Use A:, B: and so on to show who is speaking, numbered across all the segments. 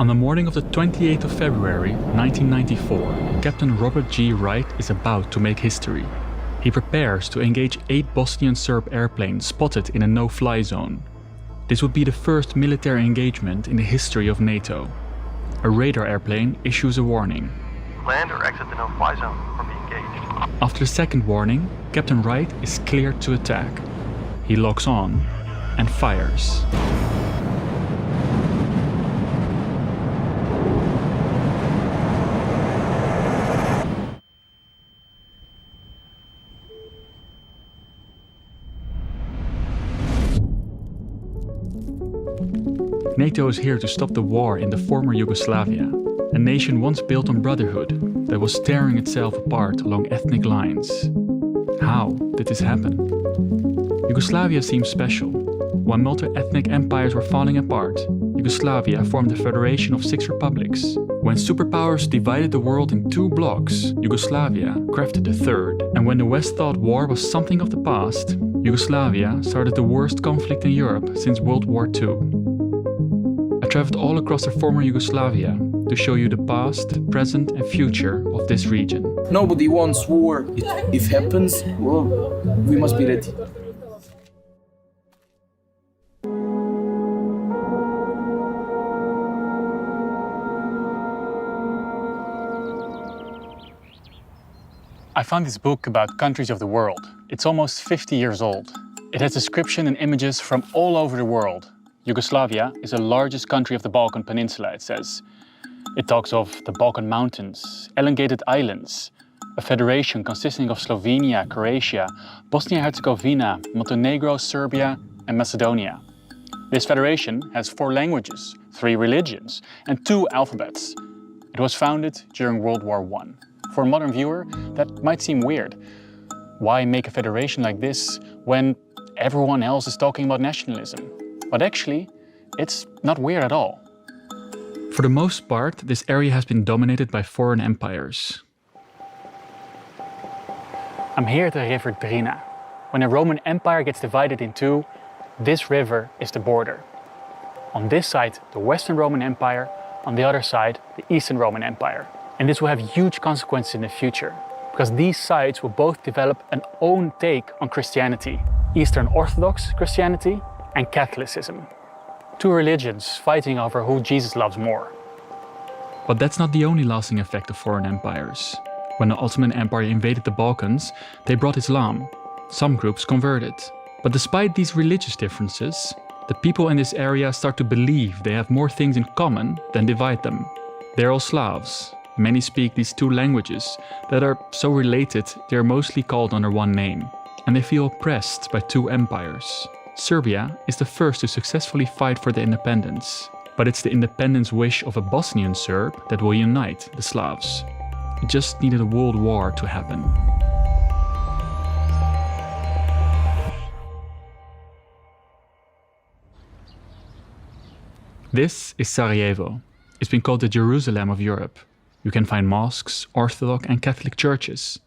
A: On the morning of the 28th of February, 1994, Captain Robert G. Wright is about to make history. He prepares to engage 8 Bosnian Serb airplanes spotted in a no-fly zone. This would be the first military engagement in the history of NATO. A radar airplane issues a warning.
B: Land or exit the no-fly zone or be engaged.
A: After the second warning, Captain Wright is cleared to attack. He locks on and fires. NATO is here to stop the war in the former Yugoslavia, a nation once built on brotherhood that was tearing itself apart along ethnic lines. How did this happen? Yugoslavia seems special. While multi-ethnic empires were falling apart, Yugoslavia formed a federation of 6 republics. When superpowers divided the world in 2 blocks, Yugoslavia crafted a third. And when the West thought war was something of the past, Yugoslavia started the worst conflict in Europe since World War II. I traveled all across the former Yugoslavia to show you the past, present and future of this region.
C: Nobody wants war. If it happens, well, we must be ready.
A: I found this book about countries of the world. It's almost 50 years old. It has description and images from all over the world. Yugoslavia is the largest country of the Balkan Peninsula, it says. It talks of the Balkan Mountains, elongated islands, a federation consisting of Slovenia, Croatia, Bosnia-Herzegovina, Montenegro, Serbia and Macedonia. This federation has 4 languages, 3 religions and 2 alphabets. It was founded during World War I. For a modern viewer, that might seem weird. Why make a federation like this when everyone else is talking about nationalism? But actually, it's not weird at all. For the most part, this area has been dominated by foreign empires. I'm here at the river Drina. When the Roman Empire gets divided in 2, this river is the border. On this side, the Western Roman Empire, on the other side, the Eastern Roman Empire. And this will have huge consequences in the future, because these sides will both develop an own take on Christianity, Eastern Orthodox Christianity and Catholicism. 2 religions fighting over who Jesus loves more. But that's not the only lasting effect of foreign empires. When the Ottoman Empire invaded the Balkans, they brought Islam. Some groups converted. But despite these religious differences, the people in this area start to believe they have more things in common than divide them. They're all Slavs. Many speak these 2 languages that are so related they are mostly called under one name. And they feel oppressed by 2 empires. Serbia is the first to successfully fight for their independence. But it's the independence wish of a Bosnian Serb that will unite the Slavs. It just needed a world war to happen. This is Sarajevo. It's been called the Jerusalem of Europe. You can find mosques, Orthodox and Catholic churches,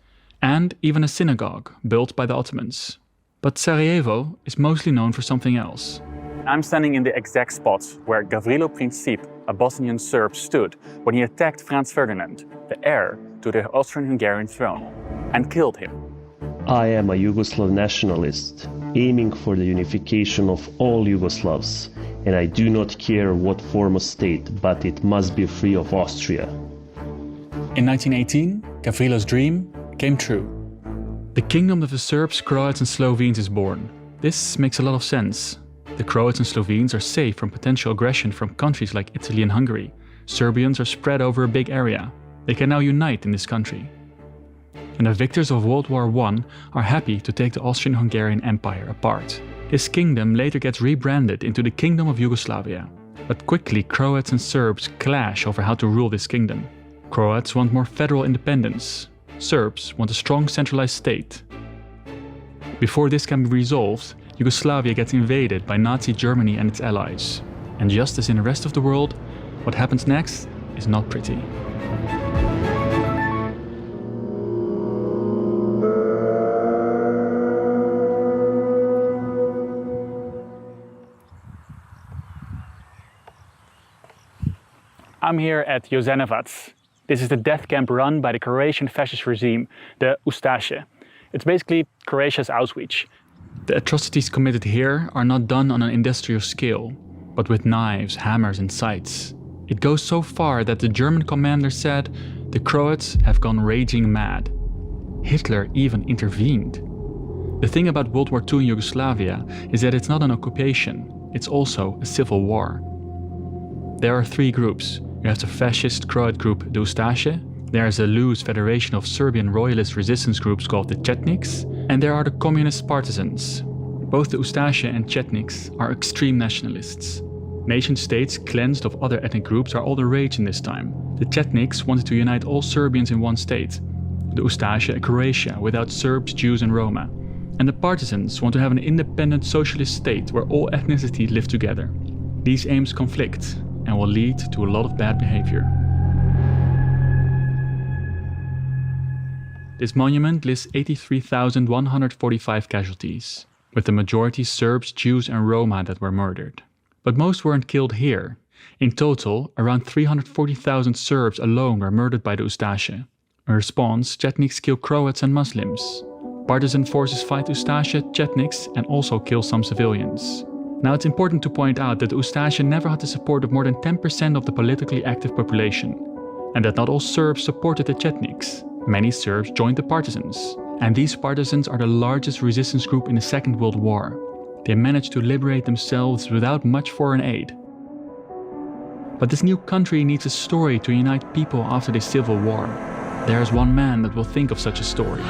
A: and even a synagogue built by the Ottomans. But Sarajevo is mostly known for something else. I'm standing in the exact spot where Gavrilo Princip, a Bosnian Serb, stood when he attacked Franz Ferdinand, the heir to the Austrian-Hungarian throne, and killed him.
D: I am a Yugoslav nationalist, aiming for the unification of all Yugoslavs, and I do not care what form of state, but it must be free of Austria.
A: In 1918, Gavrilo's dream came true. The kingdom of the Serbs, Croats and Slovenes is born. This makes a lot of sense. The Croats and Slovenes are safe from potential aggression from countries like Italy and Hungary. Serbians are spread over a big area. They can now unite in this country. And the victors of World War I are happy to take the Austrian-Hungarian Empire apart. This kingdom later gets rebranded into the Kingdom of Yugoslavia. But quickly Croats and Serbs clash over how to rule this kingdom. Croats want more federal independence. Serbs want a strong centralized state. Before this can be resolved, Yugoslavia gets invaded by Nazi Germany and its allies. And just as in the rest of the world, what happens next is not pretty. I'm here at Jasenovac. This is the death camp run by the Croatian fascist regime, the Ustaše. It's basically Croatia's Auschwitz. The atrocities committed here are not done on an industrial scale, but with knives, hammers and scythes. It goes so far that the German commander said, "The Croats have gone raging mad." Hitler even intervened. The thing about World War II in Yugoslavia is that it's not an occupation, it's also a civil war. There are three groups. You have the fascist Croat group, the Ustaše, there is a loose federation of Serbian royalist resistance groups called the Chetniks, and there are the communist partisans. Both the Ustaše and Chetniks are extreme nationalists. Nation-states cleansed of other ethnic groups are all the rage in this time. The Chetniks wanted to unite all Serbians in one state. The Ustaše, Croatia, without Serbs, Jews and Roma. And the partisans want to have an independent socialist state where all ethnicities live together. These aims conflict and will lead to a lot of bad behavior. This monument lists 83,145 casualties, with the majority Serbs, Jews and Roma that were murdered. But most weren't killed here. In total, around 340,000 Serbs alone were murdered by the Ustaše. In response, Chetniks kill Croats and Muslims. Partisan forces fight Ustaše, Chetniks and also kill some civilians. Now it's important to point out that the Ustaše never had the support of more than 10% of the politically active population, and that not all Serbs supported the Chetniks. Many Serbs joined the partisans, and these partisans are the largest resistance group in the Second World War. They managed to liberate themselves without much foreign aid. But this new country needs a story to unite people after this civil war. There is one man that will think of such a story.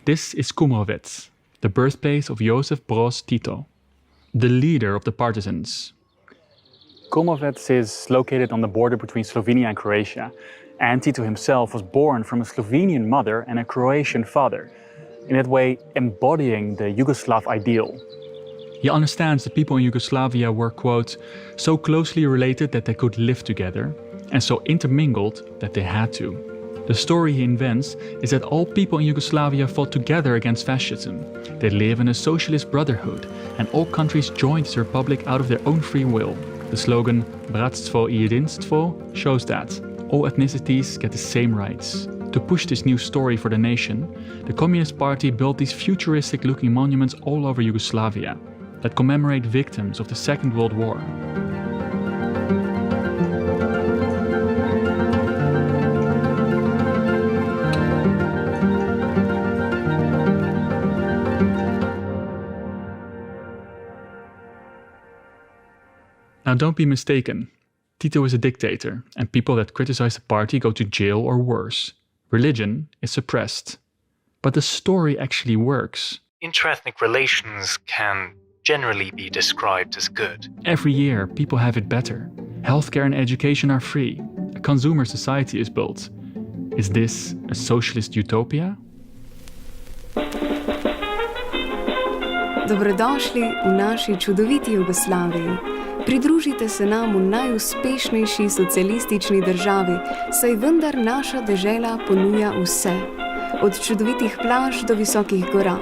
A: This is Kumrovec, the birthplace of Josip Broz Tito, the leader of the partisans. Kumrovec is located on the border between Slovenia and Croatia, and Tito himself was born from a Slovenian mother and a Croatian father, in that way embodying the Yugoslav ideal. He understands that people in Yugoslavia were, quote, so closely related that they could live together, and so intermingled that they had to. The story he invents is that all people in Yugoslavia fought together against fascism. They live in a socialist brotherhood, and all countries joined the republic out of their own free will. The slogan Bratstvo I Jedinstvo shows that all ethnicities get the same rights. To push this new story for the nation, the Communist Party built these futuristic-looking monuments all over Yugoslavia that commemorate victims of the Second World War. Now don't be mistaken, Tito is a dictator, and people that criticize the party go to jail or worse. Religion is suppressed. But the story actually works.
E: Interethnic relations can generally be described as good.
A: Every year, people have it better. Healthcare and education are free. A consumer society is built. Is this a socialist utopia?
F: Dobrodošli v naši čudoviti Jugoslaviji. Pridružite se nam v najuspešnejši socialistični državi, saj vendar naša dežela ponuja vse. Od čudovitih plaž do visokih gora,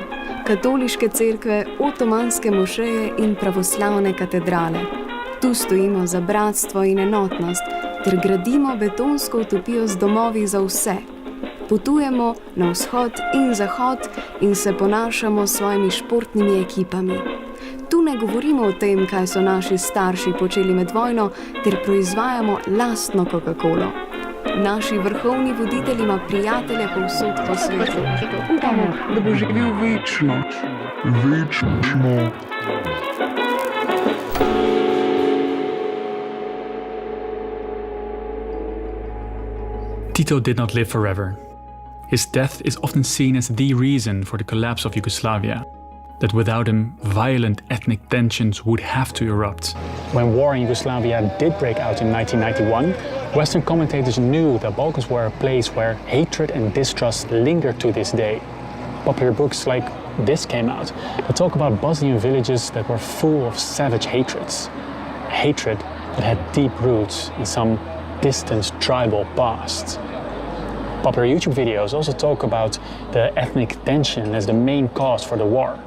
F: katoliške cerkve, otomanske mošeje in pravoslavne katedrale. Tu stojimo za bratstvo in enotnost, ter gradimo betonsko utopijo z domovi za vse. Potujemo na vzhod in zahod in se ponašamo s svojimi športnimi ekipami. Tu ne govorimo o tem, kaj so naši starši počeli med vojno, ter proizvajamo lastno Coca-Colo. Naši vrhovni voditelji ima prijatelje povsod po svetu. Upamo, da bo živel večno. Večno.
A: Tito did not live forever. His death is often seen as the reason for the collapse of Yugoslavia. That without him, violent ethnic tensions would have to erupt. When war in Yugoslavia did break out in 1991, Western commentators knew the Balkans were a place where hatred and distrust lingered to this day. Popular books like this came out that talk about Bosnian villages that were full of savage hatreds. Hatred that had deep roots in some distant tribal past. Popular YouTube videos also talk about the ethnic tension as the main cause for the war.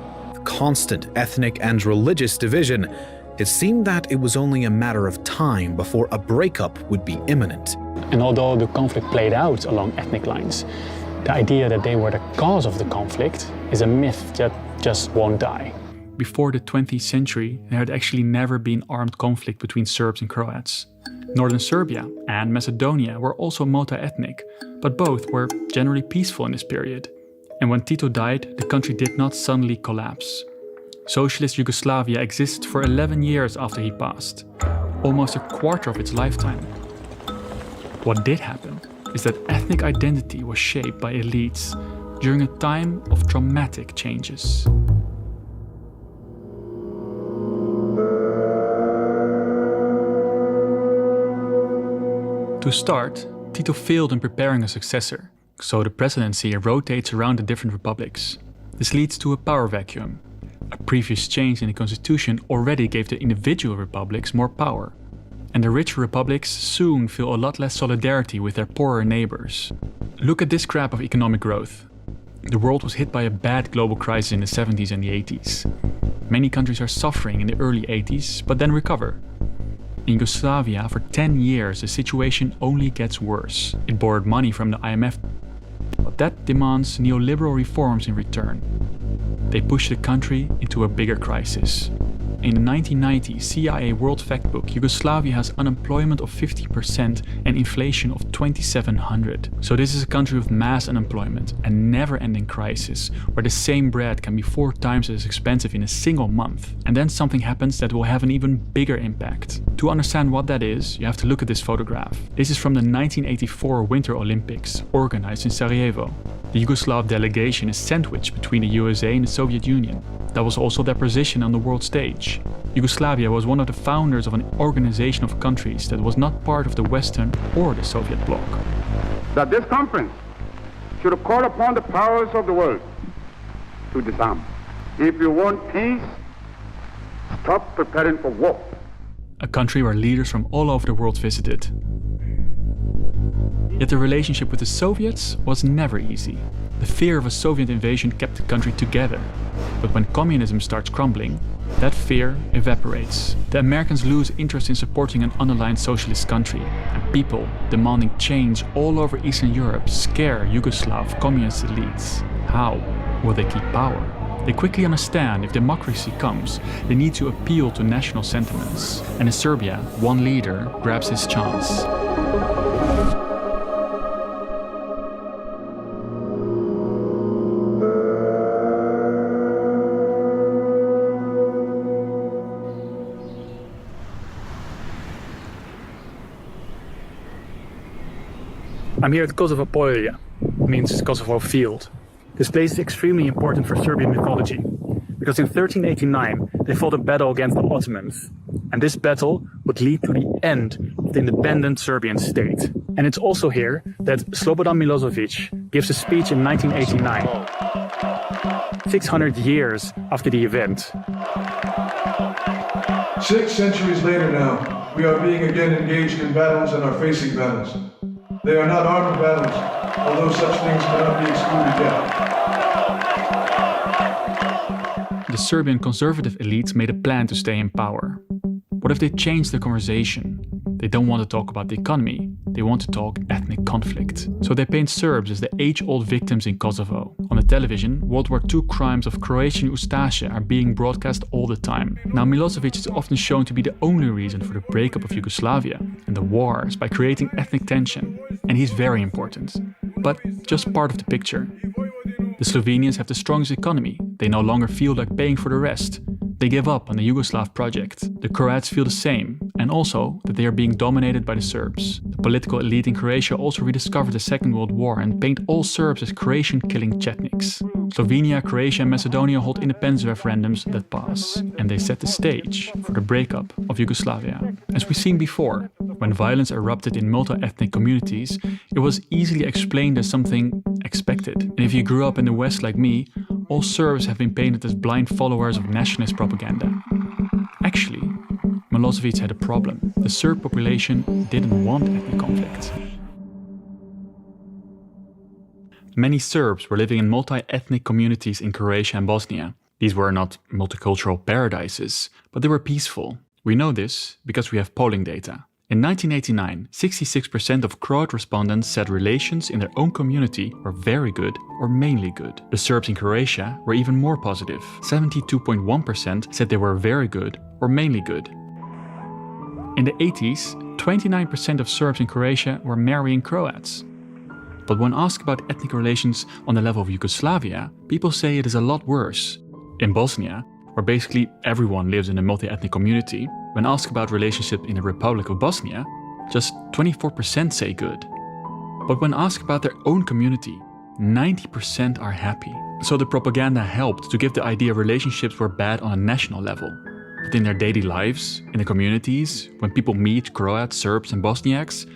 G: Constant ethnic and religious division, it seemed that it was only a matter of time before a breakup would be imminent.
A: And although the conflict played out along ethnic lines, the idea that they were the cause of the conflict is a myth that just won't die. Before the 20th century, there had actually never been armed conflict between Serbs and Croats. Northern Serbia and Macedonia were also multi-ethnic, but both were generally peaceful in this period. And when Tito died, the country did not suddenly collapse. Socialist Yugoslavia existed for 11 years after he passed, almost a quarter of its lifetime. What did happen is that ethnic identity was shaped by elites during a time of dramatic changes. To start, Tito failed in preparing a successor, so the presidency rotates around the different republics. This leads to a power vacuum. A previous change in the constitution already gave the individual republics more power, and the richer republics soon feel a lot less solidarity with their poorer neighbors. Look at this graph of economic growth. The world was hit by a bad global crisis in the 70s and the 80s. Many countries are suffering in the early 80s, but then recover. In Yugoslavia, for 10 years, the situation only gets worse. It borrowed money from the IMF, but that demands neoliberal reforms in return. They push the country into a bigger crisis. In the 1990s CIA World Factbook, Yugoslavia has unemployment of 50% and inflation of 2,700. So this is a country with mass unemployment and never-ending crisis, where the same bread can be 4 times as expensive in a single month. And then something happens that will have an even bigger impact. To understand what that is, you have to look at this photograph. This is from the 1984 Winter Olympics, organized in Sarajevo. The Yugoslav delegation is sandwiched between the USA and the Soviet Union. That was also their position on the world stage. Yugoslavia was one of the founders of an organization of countries that was not part of the Western or the Soviet bloc.
H: That this conference should call upon the powers of the world to disarm. If you want peace, stop preparing for war.
A: A country where leaders from all over the world visited. Yet the relationship with the Soviets was never easy. The fear of a Soviet invasion kept the country together. But when communism starts crumbling, that fear evaporates. The Americans lose interest in supporting an unaligned socialist country, and people demanding change all over Eastern Europe scare Yugoslav communist elites. How will they keep power? They quickly understand if democracy comes, they need to appeal to national sentiments. And in Serbia, one leader grabs his chance. I'm here at Kosovo Polja, means Kosovo field. This place is extremely important for Serbian mythology, because in 1389 they fought a battle against the Ottomans, and this battle would lead to the end of the independent Serbian state. And it's also here that Slobodan Milosevic gives a speech in 1989, 600 years after the event.
I: 6 centuries later now, we are being again engaged in battles and are facing battles. They are not armed battles, although such things cannot be excluded yet.
A: The Serbian conservative elites made a plan to stay in power. What if they changed the conversation? They don't want to talk about the economy, they want to talk ethnic conflict. So they paint Serbs as the age-old victims in Kosovo. On the television, World War II crimes of Croatian Ustaše are being broadcast all the time. Now Milosevic is often shown to be the only reason for the breakup of Yugoslavia and the wars by creating ethnic tension. And he's very important, but just part of the picture. The Slovenians have the strongest economy. They no longer feel like paying for the rest. They give up on the Yugoslav project. The Croats feel the same, and also that they are being dominated by the Serbs. The political elite in Croatia also rediscovered the Second World War and paint all Serbs as Croatian-killing Chetniks. Slovenia, Croatia and Macedonia hold independence referendums that pass, and they set the stage for the breakup of Yugoslavia. As we've seen before, when violence erupted in multi-ethnic communities, it was easily explained as something expected. And if you grew up in the West like me, all Serbs have been painted as blind followers of nationalist propaganda. Actually, Milosevic had a problem. The Serb population didn't want ethnic conflict. Many Serbs were living in multi-ethnic communities in Croatia and Bosnia. These were not multicultural paradises, but they were peaceful. We know this because we have polling data. In 1989, 66% of Croat respondents said relations in their own community were very good or mainly good. The Serbs in Croatia were even more positive. 72.1% said they were very good or mainly good. In the 80s, 29% of Serbs in Croatia were marrying Croats. But when asked about ethnic relations on the level of Yugoslavia, people say it is a lot worse. In Bosnia, where basically everyone lives in a multi-ethnic community, when asked about relationships in the Republic of Bosnia, just 24% say good. But when asked about their own community, 90% are happy. So the propaganda helped to give the idea relationships were bad on a national level. But in their daily lives, in the communities, when people meet Croats, Serbs and Bosniaks,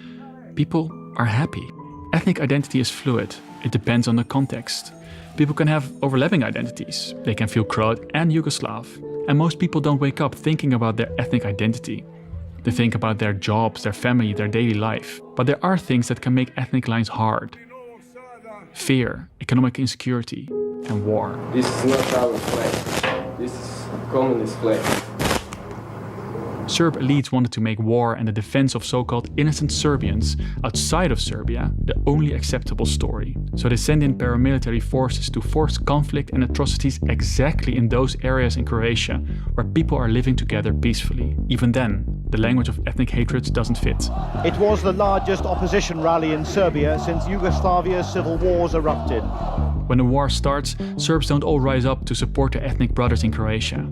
A: people are happy. Ethnic identity is fluid. It depends on the context. People can have overlapping identities. They can feel Croat and Yugoslav. And most people don't wake up thinking about their ethnic identity. They think about their jobs, their family, their daily life. But there are things that can make ethnic lines hard. Fear, economic insecurity, and war.
C: This is not our flag. This is communist flag.
A: Serb elites wanted to make war and the defense of so-called innocent Serbians outside of Serbia the only acceptable story. So they sent in paramilitary forces to force conflict and atrocities exactly in those areas in Croatia where people are living together peacefully. Even then, the language of ethnic hatred doesn't fit.
J: It was the largest opposition rally in Serbia since Yugoslavia's civil wars erupted.
A: When the war starts, Serbs don't all rise up to support their ethnic brothers in Croatia.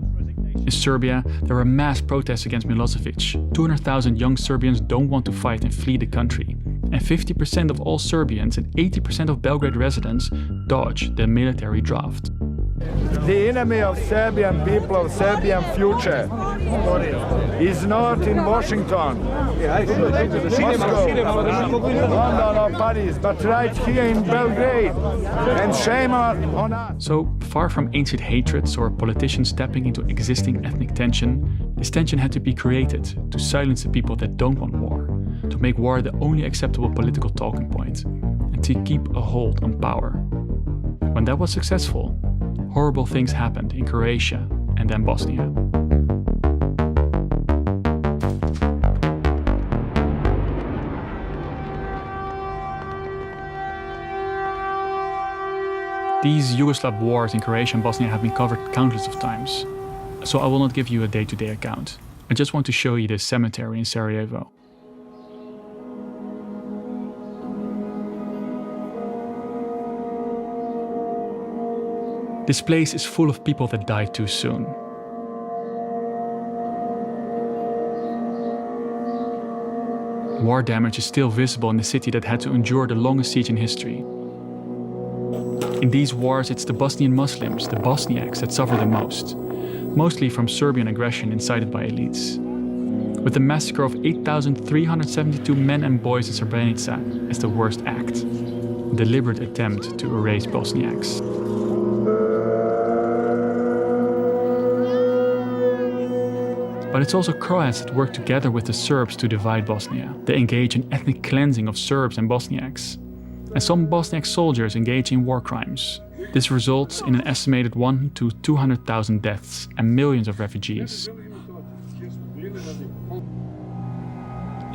A: In Serbia, there were mass protests against Milosevic. 200,000 young Serbians don't want to fight and flee the country. And 50% of all Serbians and 80% of Belgrade residents dodge the military draft.
K: The enemy of Serbian people, of Serbian future, is not in Washington, Moscow, London or Paris, but right here in Belgrade. And shame on us.
A: So, far from ancient hatreds or politicians tapping into existing ethnic tension, this tension had to be created to silence the people that don't want war, to make war the only acceptable political talking point, and to keep a hold on power. When that was successful, horrible things happened in Croatia and then Bosnia. These Yugoslav wars in Croatia and Bosnia have been covered countless of times, so I will not give you a day-to-day account. I just want to show you this cemetery in Sarajevo. This place is full of people that died too soon. War damage is still visible in the city that had to endure the longest siege in history. In these wars, it's the Bosnian Muslims, the Bosniaks, that suffer the most, mostly from Serbian aggression incited by elites. With the massacre of 8,372 men and boys in Srebrenica as the worst act, a deliberate attempt to erase Bosniaks. But it's also Croats that work together with the Serbs to divide Bosnia. They engage in ethnic cleansing of Serbs and Bosniaks. And some Bosniak soldiers engage in war crimes. This results in an estimated 100,000 to 200,000 deaths and millions of refugees.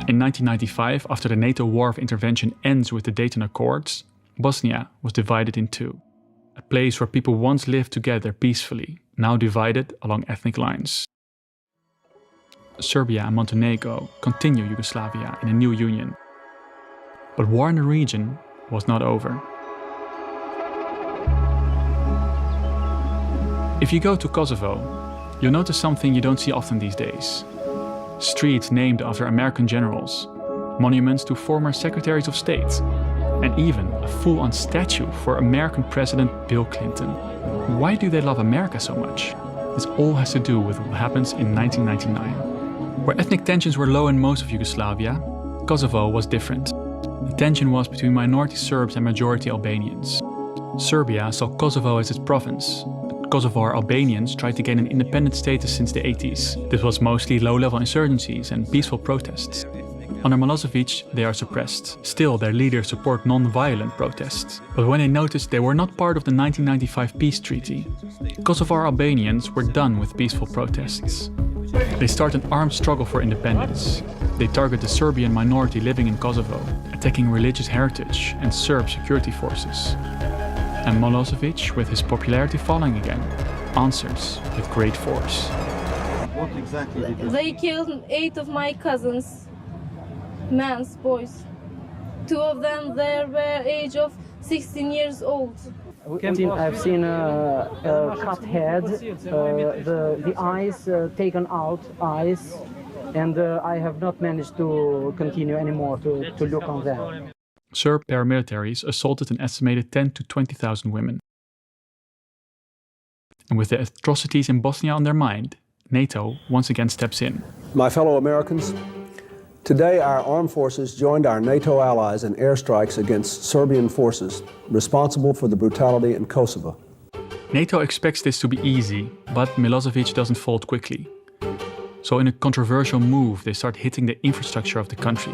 A: In 1995, after the NATO War of Intervention ends with the Dayton Accords, Bosnia was divided in two. A place where people once lived together peacefully, now divided along ethnic lines. Serbia and Montenegro continue Yugoslavia in a new union. But war in the region was not over. If you go to Kosovo, you'll notice something you don't see often these days. Streets named after American generals, monuments to former secretaries of state, and even a full-on statue for American President Bill Clinton. Why do they love America so much? This all has to do with what happens in 1999. Where ethnic tensions were low in most of Yugoslavia, Kosovo was different. The tension was between minority Serbs and majority Albanians. Serbia saw Kosovo as its province, but Kosovar Albanians tried to gain an independent status since the 80s. This was mostly low-level insurgencies and peaceful protests. Under Milosevic, they are suppressed. Still, their leaders support non-violent protests. But when they noticed they were not part of the 1995 peace treaty, Kosovar Albanians were done with peaceful protests. They start an armed struggle for independence. They target the Serbian minority living in Kosovo, attacking religious heritage and Serb security forces. And Milosevic, with his popularity falling again, answers with great force.
L: What exactly did they killed 8 of my cousins. Men's boys. 2 of them they were age of 16 years old.
M: I've seen cut head, the eyes taken out, eyes, and I have not managed to continue anymore to look on them.
A: Serb paramilitaries assaulted an estimated 10 to 20,000 women. And with the atrocities in Bosnia on their mind, NATO once again steps in.
N: My fellow Americans, today our armed forces joined our NATO allies in airstrikes against Serbian forces responsible for the brutality in Kosovo.
A: NATO expects this to be easy, but Milosevic doesn't fold quickly. So in a controversial move, they start hitting the infrastructure of the country,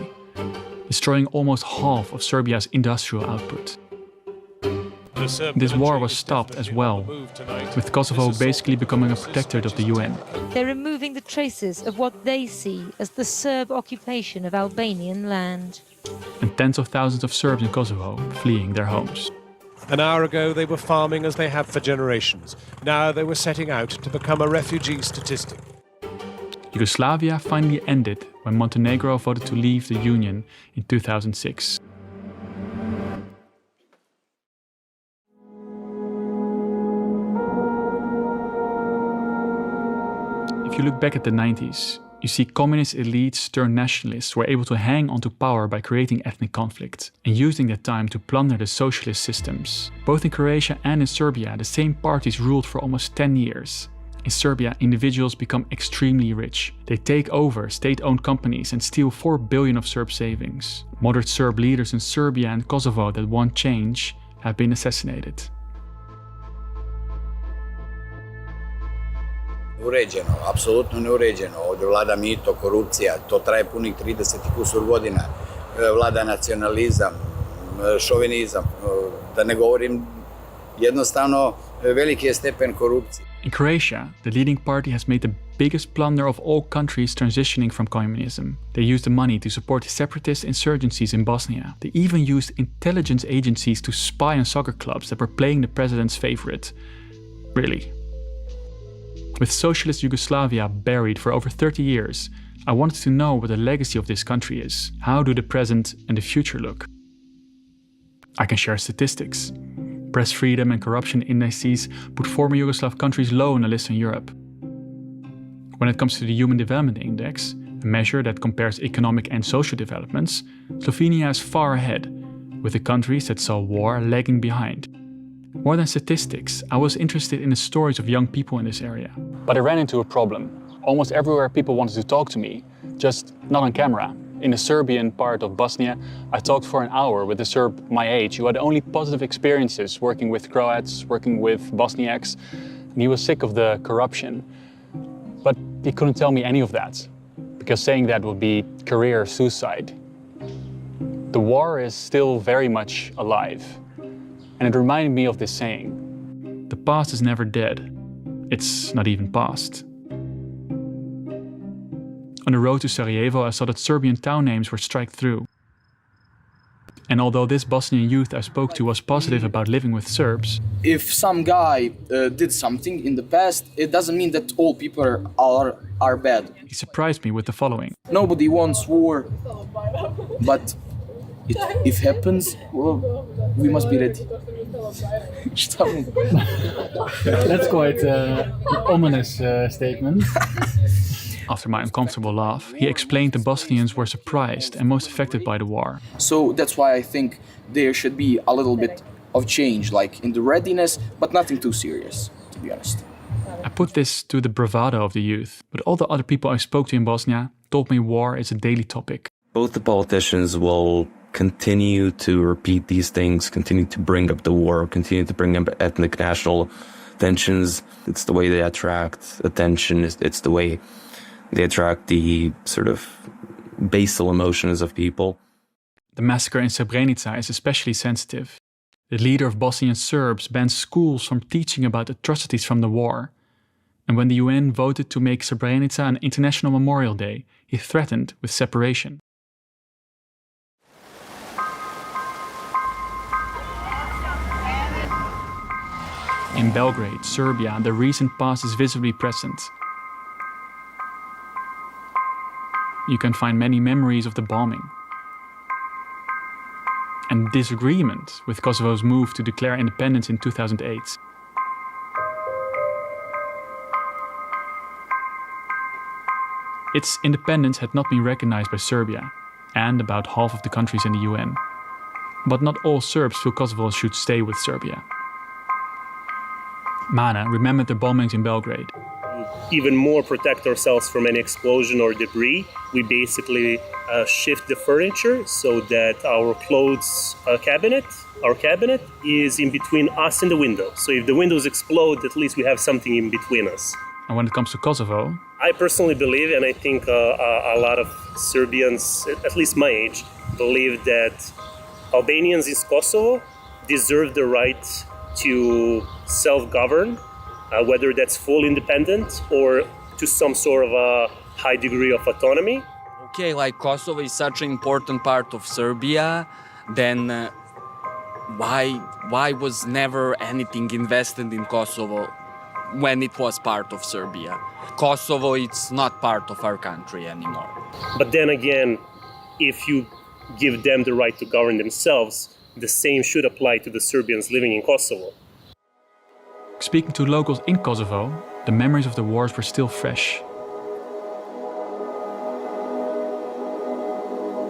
A: destroying almost half of Serbia's industrial output. This war was stopped as well, with Kosovo basically becoming a protectorate of the UN.
O: They're removing the traces of what they see as the Serb occupation of Albanian land.
A: And tens of thousands of Serbs in Kosovo fleeing their homes.
P: An hour ago they were farming as they have for generations. Now they were setting out to become a refugee statistic.
A: Yugoslavia finally ended when Montenegro voted to leave the Union in 2006. If you look back at the 90s, you see communist elites turned nationalists were able to hang onto power by creating ethnic conflict and using that time to plunder the socialist systems. Both in Croatia and in Serbia, the same parties ruled for almost 10 years. In Serbia, individuals become extremely rich. They take over state-owned companies and steal 4 billion of Serb savings. Moderate Serb leaders in Serbia and Kosovo that want change have been assassinated.
Q: Uređeno, apsolutno neuređeno. Ovdje vlada mito, korupcija, to traje punih 30 i kusur godina. Vlada nacionalizam, šovinizam, da ne govorim, jednostavno veliki je stepen korupcije.
A: In Croatia, the leading party has made the biggest blunder of all countries transitioning from communism. They used the money to support separatist insurgencies in Bosnia. They even used intelligence agencies to spy on soccer clubs that were playing the president's favorite. Really. With socialist Yugoslavia buried for over 30 years, I wanted to know what the legacy of this country is. How do the present and the future look? I can share statistics. Press freedom and corruption indices put former Yugoslav countries low on the list in Europe. When it comes to the Human Development Index, a measure that compares economic and social developments, Slovenia is far ahead, with the countries that saw war lagging behind. More than statistics, I was interested in the stories of young people in this area. But I ran into a problem. Almost everywhere people wanted to talk to me, just not on camera. In the Serbian part of Bosnia, I talked for an hour with a Serb my age who had only positive experiences working with Croats, working with Bosniaks, and he was sick of the corruption. But he couldn't tell me any of that, because saying that would be career suicide. The war is still very much alive, and it reminded me of this saying: the past is never dead, it's not even past. On the road to Sarajevo, I saw that Serbian town names were striked through. And although this Bosnian youth I spoke to was positive about living with Serbs,
C: if some guy did something in the past, it doesn't mean that all people are bad.
A: He surprised me with the following.
C: Nobody wants war, but if it happens, well, we must be ready.
A: That's quite an ominous statement. After my uncomfortable laugh, he explained the Bosnians were surprised and most affected by the war.
C: So that's why I think there should be a little bit of change, like in the readiness, but nothing too serious, to be honest.
A: I put this to the bravado of the youth, but all the other people I spoke to in Bosnia told me war is a daily topic.
R: Both the politicians will continue to repeat these things, continue to bring up the war, continue to bring up ethnic national tensions. It's the way they attract attention. It's the way they attract the sort of basal emotions of people.
A: The massacre in Srebrenica is especially sensitive. The leader of Bosnian Serbs banned schools from teaching about atrocities from the war. And when the UN voted to make Srebrenica an International Memorial Day, he threatened with separation. In Belgrade, Serbia, the recent past is visibly present. You can find many memories of the bombing and disagreement with Kosovo's move to declare independence in 2008. Its independence had not been recognized by Serbia and about half of the countries in the UN. But not all Serbs feel Kosovo should stay with Serbia. Mana remembered the bombings in Belgrade.
S: Even more protect ourselves from any explosion or debris, we basically shift the furniture so that our clothes cabinet is in between us and the window. So if the windows explode, at least we have something in between us.
A: And when it comes to Kosovo,
S: I personally believe, and I think a lot of Serbians, at least my age, believe that Albanians in Kosovo deserve the right to self-govern, whether that's full independent or to some sort of a high degree of autonomy.
T: Okay, like Kosovo is such an important part of Serbia, then why was never anything invested in Kosovo when it was part of Serbia? Kosovo is not part of our country anymore.
S: But then again, if you give them the right to govern themselves, the same should apply to the Serbians living in Kosovo.
A: Speaking to locals in Kosovo, the memories of the wars were still fresh.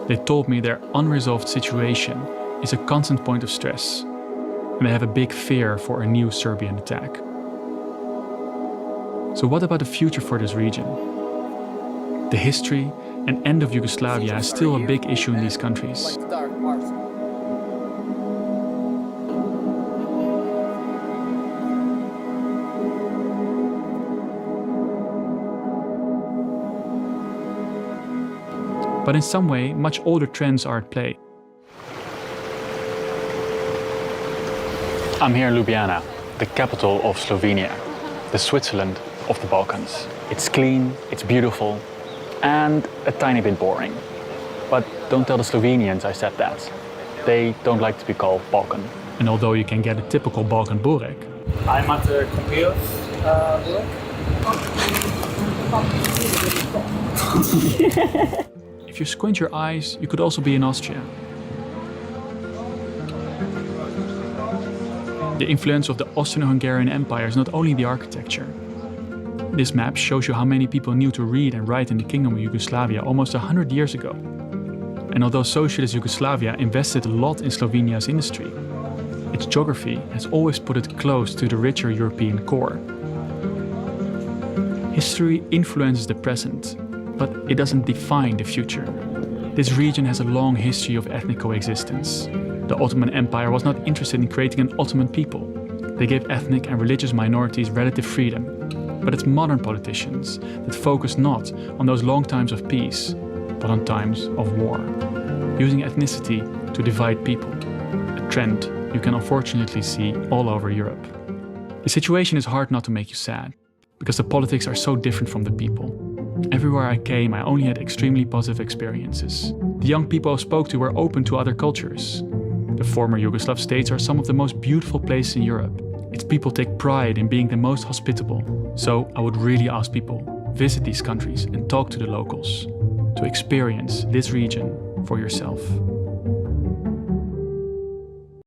A: They told me their unresolved situation is a constant point of stress, and they have a big fear for a new Serbian attack. So what about the future for this region? The history and end of Yugoslavia is still a big issue in these countries. But in some way, much older trends are at play. I'm here in Ljubljana, the capital of Slovenia, the Switzerland of the Balkans. It's clean, it's beautiful, and a tiny bit boring. But don't tell the Slovenians I said that. They don't like to be called Balkan. And although you can get a typical Balkan burek,
U: I'm at the Kompios burek.
A: if you squint your eyes, you could also be in Austria. The influence of the Austrian-Hungarian Empire is not only the architecture. This map shows you how many people knew to read and write in the Kingdom of Yugoslavia almost 100 years ago. And although socialist Yugoslavia invested a lot in Slovenia's industry, its geography has always put it close to the richer European core. History influences the present, but it doesn't define the future. This region has a long history of ethnic coexistence. The Ottoman Empire was not interested in creating an Ottoman people. They gave ethnic and religious minorities relative freedom. But it's modern politicians that focus not on those long times of peace, but on times of war, using ethnicity to divide people, a trend you can unfortunately see all over Europe. The situation is hard not to make you sad, because the politics are so different from the people. Everywhere I came, I only had extremely positive experiences. The young people I spoke to were open to other cultures. The former Yugoslav states are some of the most beautiful places in Europe. Its people take pride in being the most hospitable. So I would really ask people, visit these countries and talk to the locals, to experience this region for yourself.